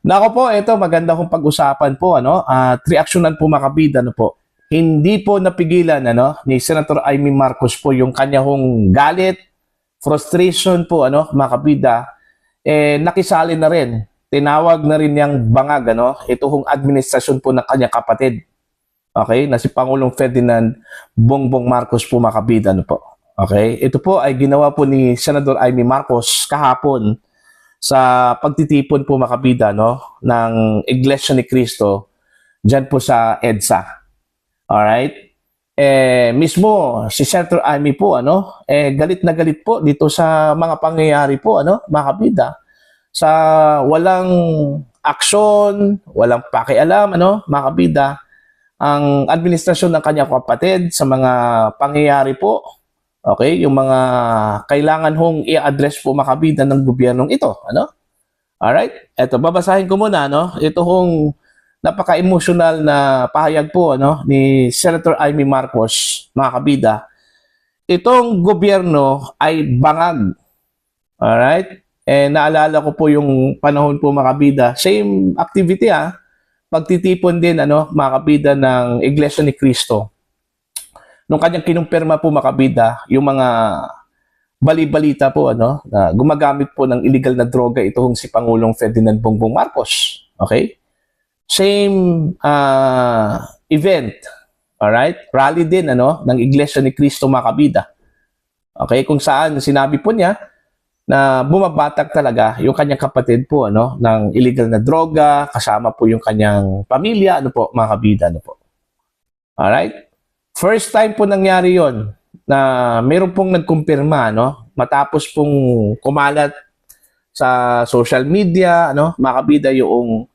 Nako po, ito maganda kong pag-usapan po ano, at reaksyonan po makabida ano po. Hindi po napigilan ano ni Senator Amy Marcos po yung kanya hong galit, frustration po ano makabida, nakisali na rin. Tinawag na rin niyang bangag ano ito hong administrasyon po ng kanya kapatid. Okay, na si Pangulong Ferdinand Bongbong Marcos po makabida ano po. Okay, ito po ay ginawa po ni Senador Amy Marcos kahapon sa pagtitipon po makabida no ng Iglesia ni Cristo diyan po sa EDSA. All right? Mismo si Senator Amy po ano galit na galit po dito sa mga pangyayari po ano makabida sa walang aksyon, walang pakialam ano makabida ang administrasyon ng kanyang kapatid sa mga pangyayari po. Okay, yung mga kailangan hong i-address po makabida ng gobyernong ito, ano? All right? Ito babasahin ko muna no. Ito hong napaka-emotional na pahayag po ano ni Senator Amy Marcos, mga kabida. Itong gobyerno ay bangag. All right? Naalala ko po yung panahon po mga kabida, same activity pagtitipon din ano mga kabida ng Iglesia ni Cristo. Nung kanyang kinumpirma po makabida, yung mga bali-balita po ano, na gumagamit po ng illegal na droga itong si Pangulong Ferdinand Bongbong Marcos. Okay? Same event. Alright? Rally din ano, ng Iglesia ni Cristo makabida. Okay? Kung saan sinabi po niya na bumabatak talaga yung kanyang kapatid po ano, ng illegal na droga, kasama po yung kanyang pamilya, ano po, mga kabida, ano po. Alright? First time po nangyari yon na meron pong nagkumpirma no matapos pong kumalat sa social media ano makabida yung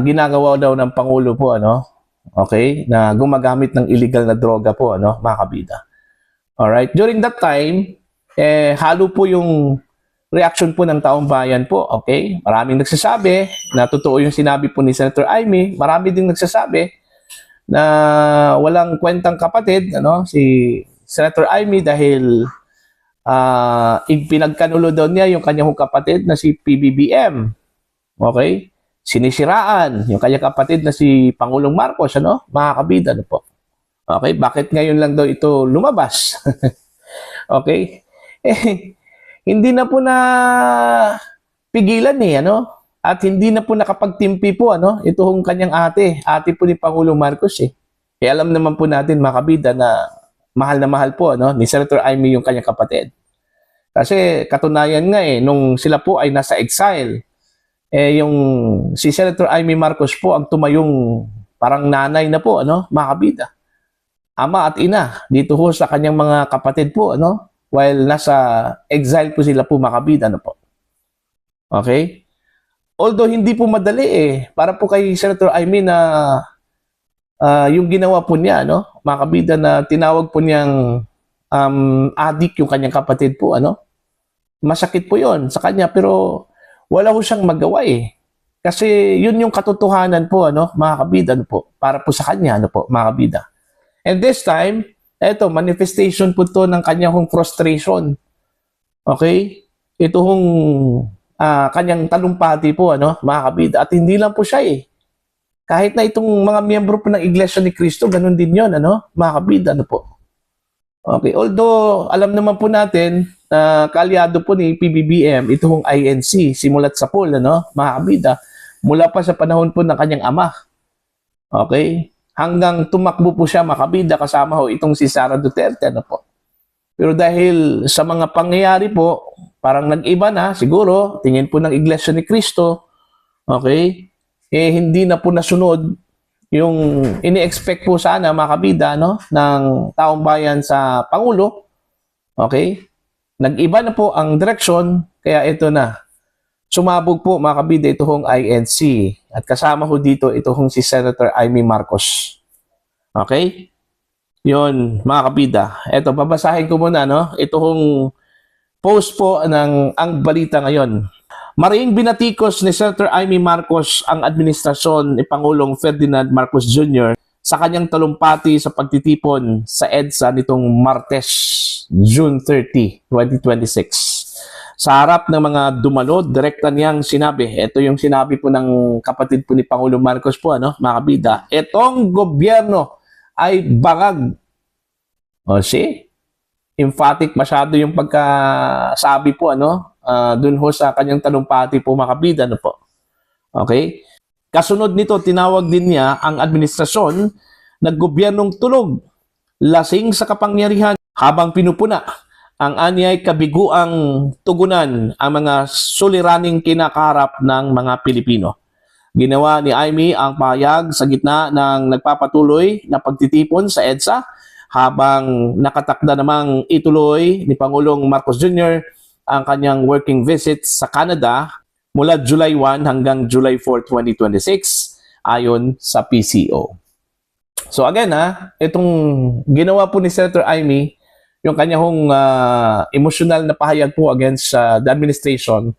ginagawa daw ng pangulo po ano okay na gumagamit ng illegal na droga po ano makabida. All right, during that time halo po yung reaction po ng taong bayan po. Okay, maraming nagsasabi na totoo yung sinabi po ni Senator Amy, marami ding nagsasabi na walang kwentang kapatid ano si Senator Amy dahil pinagkanulo daw niya yung kanyang kapatid na si PBBM. Okay? Sinisiraan yung kanyang kapatid na si Pangulong Marcos ano, mga kabida ano po. Okay, bakit ngayon lang daw ito lumabas? Okay? Hindi na po na pigilan ano. At hindi na po nakapagtimpi po ano, itong kanyang ate po ni Pangulong Marcos alam naman po natin mga kabida na mahal po ano, ni Senator Amy yung kanyang kapatid. Kasi katunayan nga nung sila po ay nasa exile, yung si Senator Amy Marcos po ang tumayong parang nanay na po ano, mga kabida. Ama at ina dito ho sa kanyang mga kapatid po ano, while nasa exile po sila po mga kabida ano po. Okay? Although hindi po madali para po kay Senator Amy na yung ginawa po niya no, mga kabida na tinawag po niyang addict yung kanyang kapatid po ano. Masakit po 'yon sa kanya pero wala ho siyang magawa Kasi yun yung katotohanan po ano, mga kabida ano po, para po sa kanya ano po, mga kabida. And this time, eto manifestation po to ng kanyang frustration. Okay? Ito hong kanyang talumpati po ano, mga kabida. At hindi lang po siya Kahit na itong mga miyembro po ng Iglesia ni Cristo, ganun din yon ano, mga kabida ano po. Okay, although alam naman po natin na kaalyado po ni PBBM itong INC simulat sa poll ano, mga kabida, mula pa sa panahon po ng kanyang ama. Okay? Hanggang tumakbo po siya mga kabida kasama ho itong si Sara Duterte ano po. Pero dahil sa mga pangyayari po, parang nag-iba na siguro, tingin po ng Iglesia ni Cristo, okay, hindi na po nasunod yung ini-expect po sana mga kabida no, ng taong bayan sa Pangulo, okay, nag-iba na po ang direksyon, kaya ito na, sumabog po mga kabida ito hong INC, at kasama ho dito ito hong si Senator Amy Marcos, okay. Yun, mga kabida. Ito, babasahin ko muna, no? Ito hong post po ng Ang Balita Ngayon. Mariing binatikos ni Senator Amy Marcos ang administrasyon ni Pangulong Ferdinand Marcos Jr. sa kanyang talumpati sa pagtitipon sa EDSA nitong Martes, June 30, 2026. sa harap ng mga dumalo, direkta niyang sinabi, ito yung sinabi po ng kapatid po ni Pangulong Marcos po, ano, mga kabida, itong gobyerno ay bangag. O, see? Emphatic masyado yung pagkasabi po, ano, dun ho sa kanyang talumpati po, mga kabida, ano po. Okay? Kasunod nito, tinawag din niya ang administrasyon na gobyernong tulog, lasing sa kapangyarihan habang pinupuna ang anyay kabiguang tugunan ang mga suliraning kinakaharap ng mga Pilipino. Ginawa ni Amy ang pahayag sa gitna ng nagpapatuloy na pagtitipon sa EDSA habang nakatakda namang ituloy ni Pangulong Marcos Jr. ang kanyang working visit sa Canada mula July 1 hanggang July 4, 2026 ayon sa PCO. So again, itong ginawa po ni Senator Amy, yung kanyang emotional na pahayag po against the administration,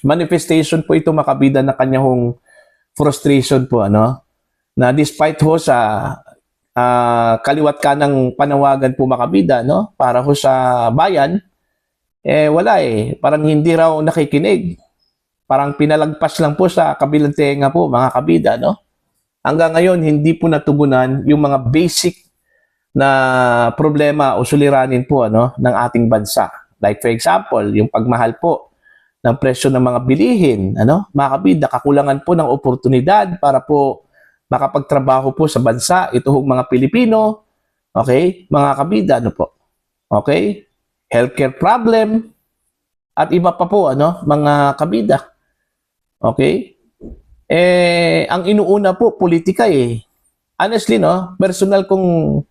manifestation po ito, makabida, na kanyang frustration po, ano, na despite ho sa kaliwat ka ng panawagan po, makabida, no, para ho sa bayan, wala parang hindi raw nakikinig. Parang pinalagpas lang po sa kabilang tenga po, mga kabida, no? Hanggang ngayon, hindi po natugunan yung mga basic na problema o suliranin po, ano, ng ating bansa. Like for example, yung pagmahal po ng presyo ng mga bilihin, ano, mga kabida, kakulangan po ng oportunidad para po makapagtrabaho po sa bansa, ito hong mga Pilipino, okay, mga kabida, ano po, okay, healthcare problem, at iba pa po, ano, mga kabida, okay, ang inuuna po, politika honestly, no, personal kong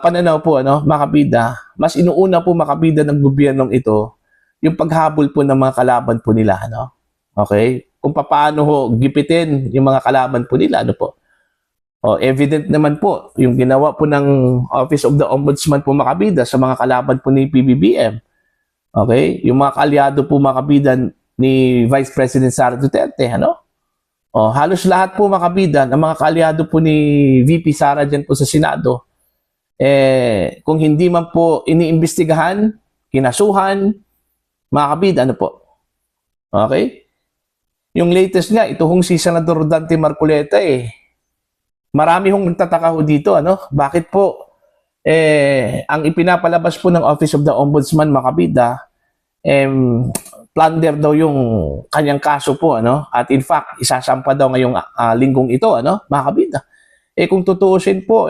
pananaw po, ano, makabida, mas inuuna po, makabida, ng gobyernong ito yung paghabol po ng mga kalaban po nila, ano? Okay? Kung paano ho gipitin yung mga kalaban po nila, ano po? Evident naman po yung ginawa po ng Office of the Ombudsman po, makabida, sa mga kalaban po ni PBBM. Okay? Yung mga kaalyado po, makabida, ni Vice President Sara Duterte, ano? Halos lahat po, makabida, ng mga kaalyado po ni VP Sara dyan po sa Senado, kung hindi man po iniimbestigahan, kinasuhan, mga kabida, ano po? Okay? Yung latest nga, ito hong si Senador Dante Marcoleta, marami hong nagtataka ho dito, ano? Bakit po, ang ipinapalabas po ng Office of the Ombudsman, mga kabida, plunder daw yung kanyang kaso po, ano? At in fact, isasampa daw ngayong linggong ito, ano? Mga kabida. Kung tutuusin po,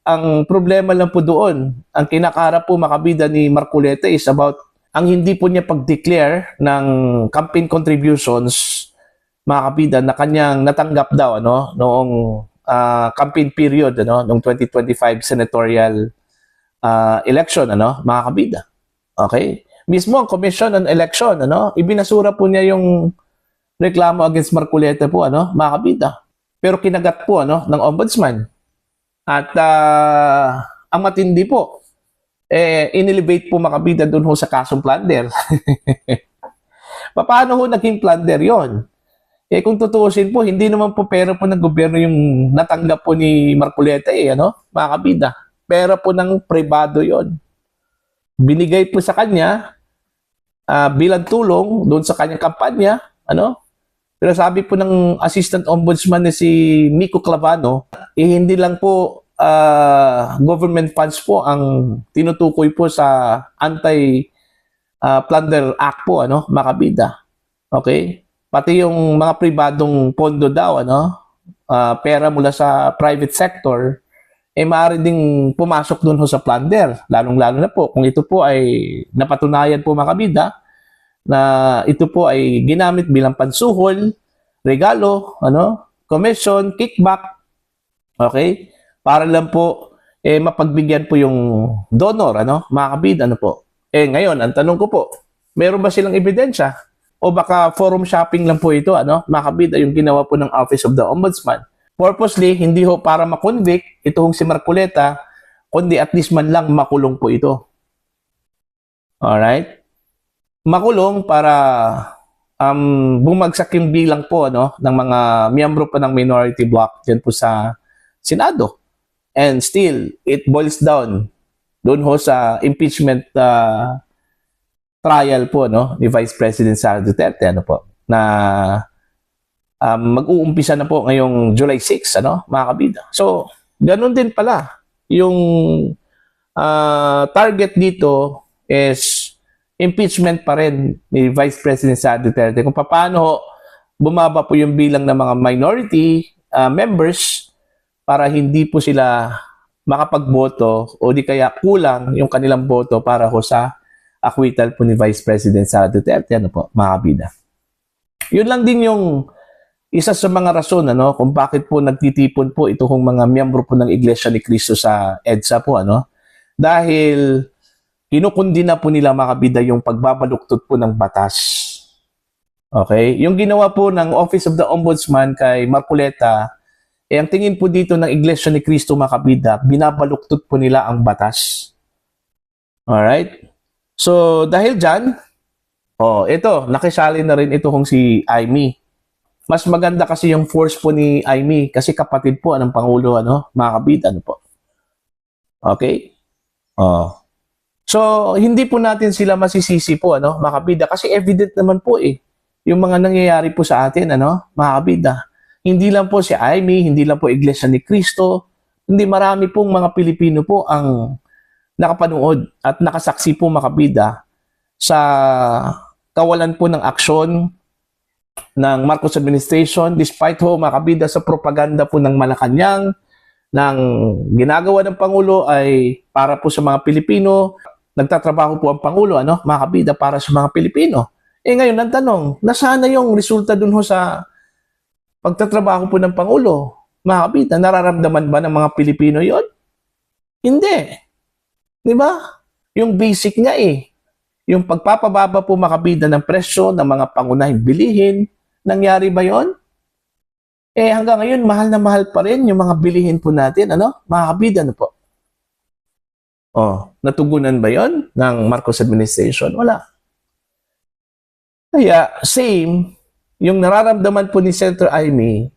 ang problema lang po doon, ang kinakaharap po, makabida, ni Marcoleta is about ang hindi po niya pag-declare ng campaign contributions, mga kabida, na kanyang natanggap daw, ano, noong campaign period, ano, noong 2025 senatorial election, ano, mga kabida. Okay? Mismo ang Commission on Election, ano, ibinasura po niya yung reklamo against Marcoleta po, ano, mga kabida. Pero kinagat po, ano, ng ombudsman. At ang matindi po, inelevate po, makabida, doon ho sa kasong plunder. Paano ho naging plunder yon? Kung tutuusin po, hindi naman po pera po ng gobyerno yung natanggap po ni Marcoleta, ano, mga kabida. Pera po ng pribado yon. Binigay po sa kanya bilang tulong doon sa kanyang kampanya, ano. Pero sabi po ng Assistant Ombudsman na si Miko Clavano, hindi lang po government funds po ang tinutukoy po sa anti-plunder act po, ano, makabida. Okay? Pati yung mga pribadong pondo daw, ano, pera mula sa private sector, maaari ding pumasok dun ho sa plunder. Lalong-lalo na po kung ito po ay napatunayan po, makabida, na ito po ay ginamit bilang pansuhol, regalo, ano, commission, kickback, okay? Para lang po mapagbigyan po yung donor, ano, mga kabida, ano po. Ngayon, ang tanong ko po, meron ba silang ebidensya? O baka forum shopping lang po ito, ano, mga kabida, yung ginawa po ng Office of the Ombudsman. Purposely, hindi ho para makonvict itong si Marcoleta, kundi at least man lang makulong po ito. Alright? Makulong para bumagsak yung bilang po, no, ng mga miyembro po ng minority bloc dyan po sa Senado. And still, it boils down doon ho sa impeachment trial po, no, ni Vice President Sara Duterte, ano po, na mag-uumpisa na po ngayong July 6, ano, mga kabida. So, ganun din pala. Yung target dito is impeachment pa rin ni Vice President Sara Duterte. Kung paano bumaba po yung bilang ng mga minority members para hindi po sila makapagboto o di kaya kulang yung kanilang boto para ho sa acquittal po ni Vice President Sara Duterte, ano po, mga kabida. Yun lang din yung isa sa mga rason, ano, kung bakit po nagtitipon po itong mga miyembro po ng Iglesia ni Cristo sa EDSA po, ano, dahil kinukundina po nila, mga kabida, yung pagbabaluktot po ng batas. Okay? Yung ginawa po ng Office of the Ombudsman kay Marcoleta, ang tingin po dito ng Iglesia ni Cristo, mga kabida, binabaluktot po nila ang batas. Alright? So, dahil dyan, ito, nakisali na rin ito kung si Amy. Mas maganda kasi yung force po ni Amy kasi kapatid po ng Pangulo, ano, mga kabida, ano po. Okay? So, hindi po natin sila masisisi po, ano, mga kabida, kasi evident naman po yung mga nangyayari po sa atin, ano, mga kabida. Hindi lang po si Amy, hindi lang po Iglesia ni Cristo, hindi, marami pong mga Pilipino po ang nakapanood at nakasaksi po, mga kabida, sa kawalan po ng aksyon ng Marcos administration despite ho, mga kabida, sa propaganda po ng Malacanang ng ginagawa ng Pangulo ay para po sa mga Pilipino. Nagtatrabaho po ang Pangulo, ano, mga kabida, para sa mga Pilipino. Ngayon, ang tanong, nasaan na yung resulta dun ho sa pagtatrabaho po ng Pangulo? Mga kabida, nararamdaman ba ng mga Pilipino yon? Hindi. Di ba? Yung basic nga yung pagpapababa po, mga kabida, ng presyo ng mga pangunahing bilihin, nangyari ba yon? Hanggang ngayon, mahal na mahal pa rin yung mga bilihin po natin, ano? Mga kabida, ano po? Natugunan ba yon ng Marcos administration? Wala. Kaya, same, yung nararamdaman po ni Senator Amy,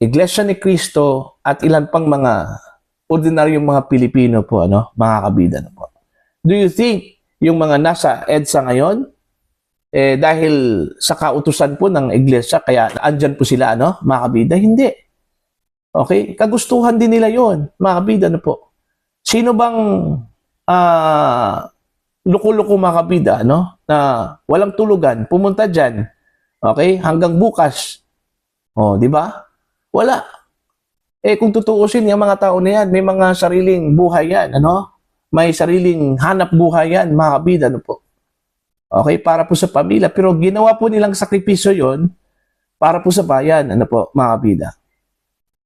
Iglesia ni Cristo, at ilan pang mga ordinaryong mga Pilipino po, ano? Mga kabida, ano po? Do you think yung mga nasa EDSA ngayon, dahil sa kautusan po ng Iglesia, kaya andyan po sila, ano, mga kabida? Hindi. Okay? Kagustuhan din nila yon, mga kabida, ano po? Sino bang luko-luko, mga kabida, ano, na walang tulugan, pumunta dyan, okay, hanggang bukas? Di ba? Wala. Kung tutuusin yung mga tao na yan, may mga sariling buhay yan, ano? May sariling hanap buhay yan, mga kabida, ano po? Okay, para po sa pamilya. Pero ginawa po nilang sakripisyo yon para po sa bayan, ano po, mga kabida.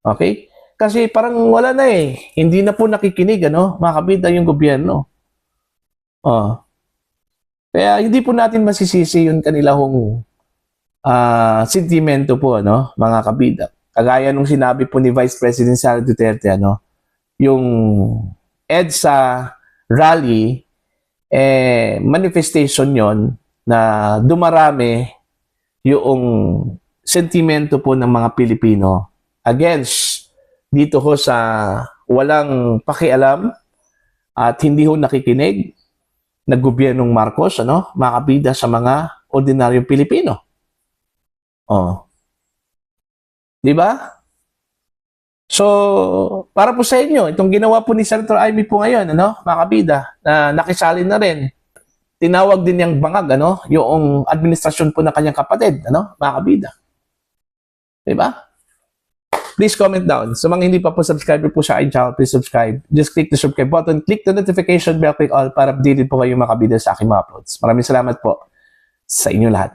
Okay? Kasi parang wala na Hindi na po nakikinig, ano, mga kabida, yung gobyerno. Kaya hindi po natin masisisi yung kanilang sentimento po, ano, mga kabida. Kagaya nung sinabi po ni Vice President Sara Duterte, ano, yung EDSA rally, manifestation yon na dumarami yung sentimento po ng mga Pilipino against dito ho sa walang pakialam at hindi ho nakikinig na gobyernong Marcos, ano, mga kabida, sa mga ordinaryong Pilipino. Di ba? So, para po sa inyo, itong ginawa po ni Senator Amy po ngayon, ano, mga kabida, na nakisali na rin, tinawag din niyang bangag, ano, yung administrasyon po ng kanyang kapatid, ano, mga kabida. Diba? Please comment down. Sa mga hindi pa po subscriber po sa aking channel, please subscribe. Just click the subscribe button, click the notification bell, click all para updated po kayo, mga kabida, sa aking mga uploads. Maraming salamat po sa inyo lahat.